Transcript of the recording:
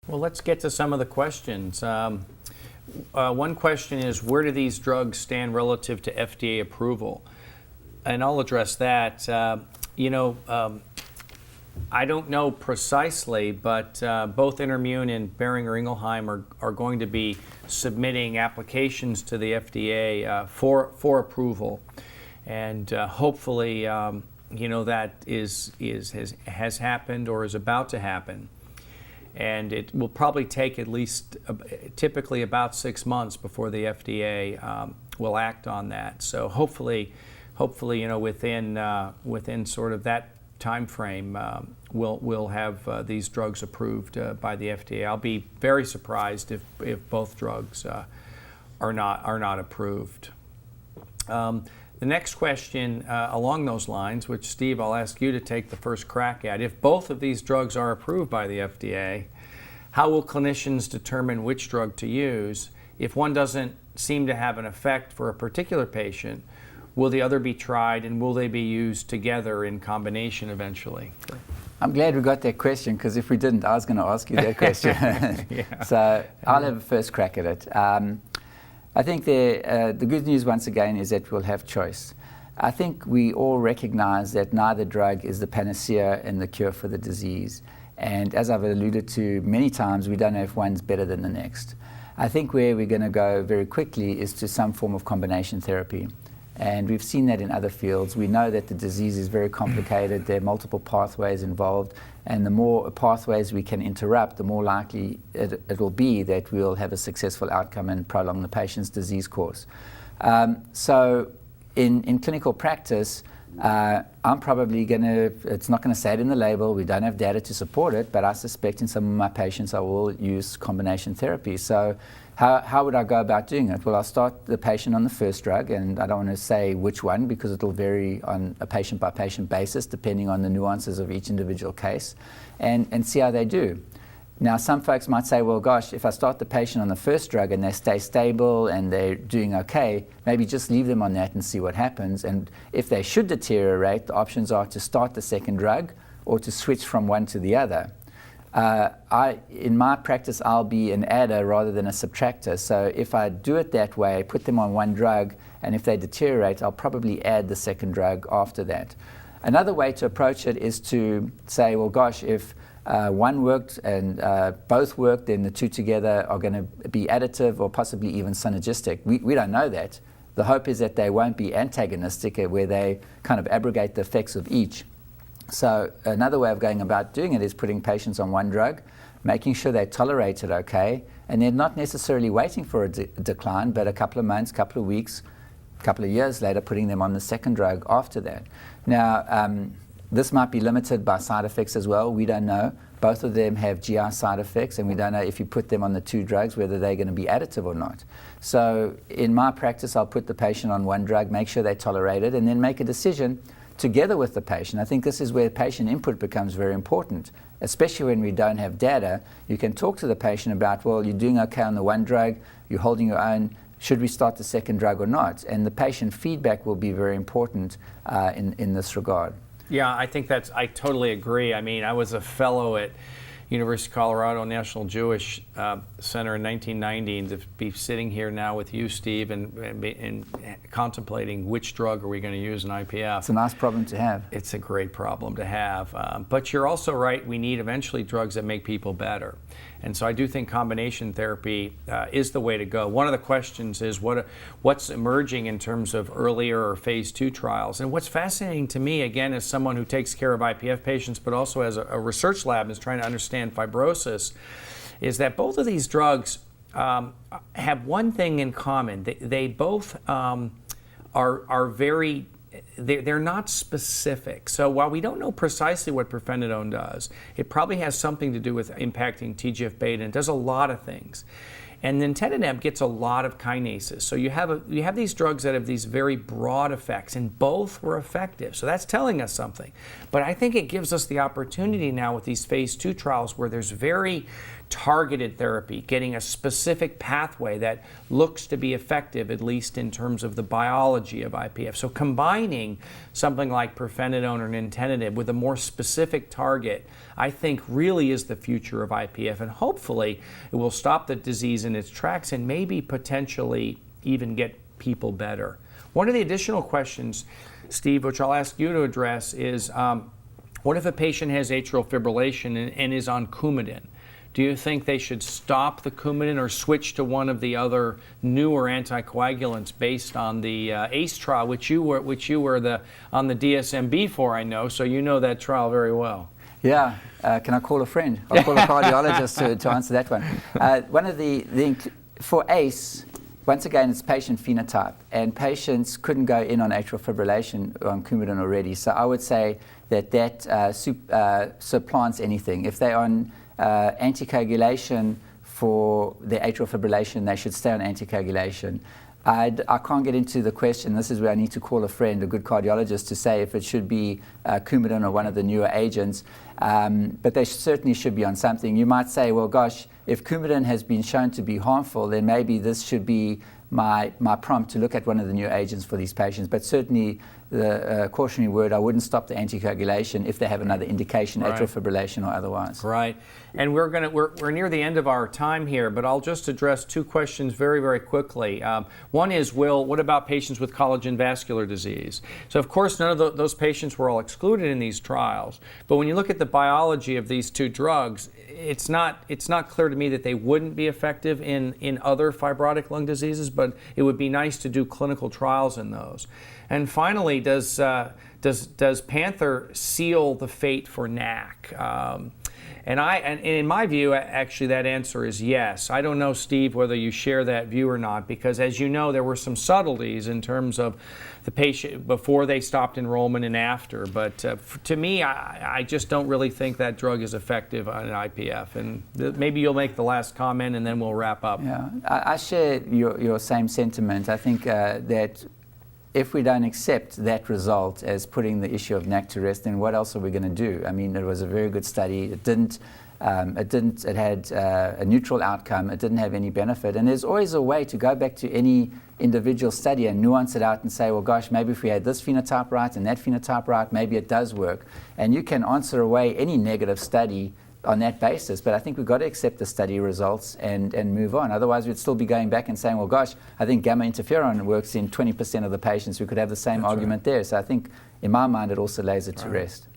Well, let's get to some of the questions. One question is, where do these drugs stand relative to FDA approval? And I'll address that. I don't know precisely, but both Intermune and Boehringer Ingelheim are going to be submitting applications to the FDA for approval, and hopefully, that has happened or is about to happen, and it will probably take at least typically about 6 months before the FDA will act on that. So hopefully, within sort of that time frame, we'll have these drugs approved by the FDA. I'll be very surprised if both drugs are not approved. The next question along those lines, which Steve, I'll ask you to take the first crack at. If both of these drugs are approved by the FDA, how will clinicians determine which drug to use? If one doesn't seem to have an effect for a particular patient, will the other be tried, and will they be used together in combination eventually? I'm glad we got that question, because if we didn't, I was going to ask you that question. Yeah. So I'll have a first crack at it. I think the good news, once again, is that we'll have choice. I think we all recognize that neither drug is the panacea and the cure for the disease. And as I've alluded to many times, we don't know if one's better than the next. I think where we're going to go very quickly is to some form of combination therapy. And we've seen that in other fields. We know that the disease is very complicated. There are multiple pathways involved. And the more pathways we can interrupt, the more likely it will be that we'll have a successful outcome and prolong the patient's disease course. So in clinical practice, I'm probably it's not going to say it in the label, we don't have data to support it, but I suspect in some of my patients I will use combination therapy. So how would I go about doing it? Well, I'll start the patient on the first drug, and I don't want to say which one because it'll vary on a patient-by-patient basis depending on the nuances of each individual case, and see how they do. Now, some folks might say, well, gosh, if I start the patient on the first drug and they stay stable and they're doing okay, maybe just leave them on that and see what happens. And if they should deteriorate, the options are to start the second drug or to switch from one to the other. In my practice, I'll be an adder rather than a subtractor. So if I do it that way, put them on one drug, and if they deteriorate, I'll probably add the second drug after that. Another way to approach it is to say, well, gosh, if one worked and both worked, then the two together are going to be additive or possibly even synergistic. We don't know that. The hope is that they won't be antagonistic, where they kind of abrogate the effects of each. So another way of going about doing it is putting patients on one drug, making sure they tolerate it okay, and then not necessarily waiting for a decline, but a couple of months, couple of weeks, couple of years later, putting them on the second drug after that. Now, this might be limited by side effects as well. We don't know. Both of them have GI side effects, and we don't know if you put them on the two drugs whether they're going to be additive or not. So in my practice, I'll put the patient on one drug, make sure they tolerate it, and then make a decision together with the patient. I think this is where patient input becomes very important, especially when we don't have data. You can talk to the patient about, well, you're doing okay on the one drug, you're holding your own, should we start the second drug or not? And the patient feedback will be very important in this regard. Yeah, I think I totally agree. I mean, I was a fellow at University of Colorado National Jewish Center in 1990, and to be sitting here now with you, Steve, and contemplating which drug are we going to use in IPF. It's a nice problem to have. It's a great problem to have. But you're also right, we need eventually drugs that make people better. And so I do think combination therapy is the way to go. One of the questions is what's emerging in terms of earlier or phase 2 trials. And what's fascinating to me, again, as someone who takes care of IPF patients, but also as a research lab and is trying to understand fibrosis, is that both of these drugs have one thing in common. They both are very, they're not specific. So while we don't know precisely what pirfenidone does, it probably has something to do with impacting TGF-beta, and it does a lot of things. And nintedanib gets a lot of kinases. So you have these drugs that have these very broad effects, and both were effective. So that's telling us something. But I think it gives us the opportunity now with these phase 2 trials where there's very targeted therapy, getting a specific pathway that looks to be effective, at least in terms of the biology of IPF. So combining something like pirfenidone or nintedanib with a more specific target, I think really is the future of IPF, and hopefully it will stop the disease in its tracks and maybe potentially even get people better. One of the additional questions, Steve, which I'll ask you to address is, what if a patient has atrial fibrillation and is on Coumadin? Do you think they should stop the Coumadin or switch to one of the other newer anticoagulants based on the ACE trial, which you were on the DSMB for, I know, so you know that trial very well. Yeah, can I call a friend? I'll call a cardiologist to answer that one. For ACE, once again, it's patient phenotype, and patients couldn't go in on atrial fibrillation on Coumadin already. So I would say that supplants anything. If they're on anticoagulation for their atrial fibrillation, they should stay on anticoagulation. I can't get into the question. This is where I need to call a friend, a good cardiologist, to say if it should be Coumadin or one of the newer agents. But they certainly should be on something. You might say, well, gosh, if Coumadin has been shown to be harmful, then maybe this should be my prompt to look at one of the new agents for these patients. But certainly the cautionary word, I wouldn't stop the anticoagulation if they have another indication, right. Atrial fibrillation or otherwise. Right. And we're near the end of our time here, but I'll just address two questions very, very quickly. One is, what about patients with collagen vascular disease? So of course none of those patients were all excluded in these trials, but when you look at the biology of these two drugs, it's not clear to me that they wouldn't be effective in other fibrotic lung diseases, but it would be nice to do clinical trials in those. And finally, does Panther seal the fate for NAC? And in my view, actually, that answer is yes. I don't know, Steve, whether you share that view or not, because as you know, there were some subtleties in terms of the patient before they stopped enrollment and after. But to me, I just don't really think that drug is effective on IPF. And maybe you'll make the last comment, and then we'll wrap up. Yeah, I share your same sentiment. I think that if we don't accept that result as putting the issue of NAC to rest, then what else are we going to do? I mean, it was a very good study. It had a neutral outcome. It didn't have any benefit. And there's always a way to go back to any individual study and nuance it out and say, well, gosh, maybe if we had this phenotype right and that phenotype right, maybe it does work. And you can answer away any negative study on that basis, but I think we've got to accept the study results and move on. Otherwise, we'd still be going back and saying, well, gosh, I think gamma interferon works in 20% of the patients. We could have the same argument there. So I think, in my mind, it also lays it to rest.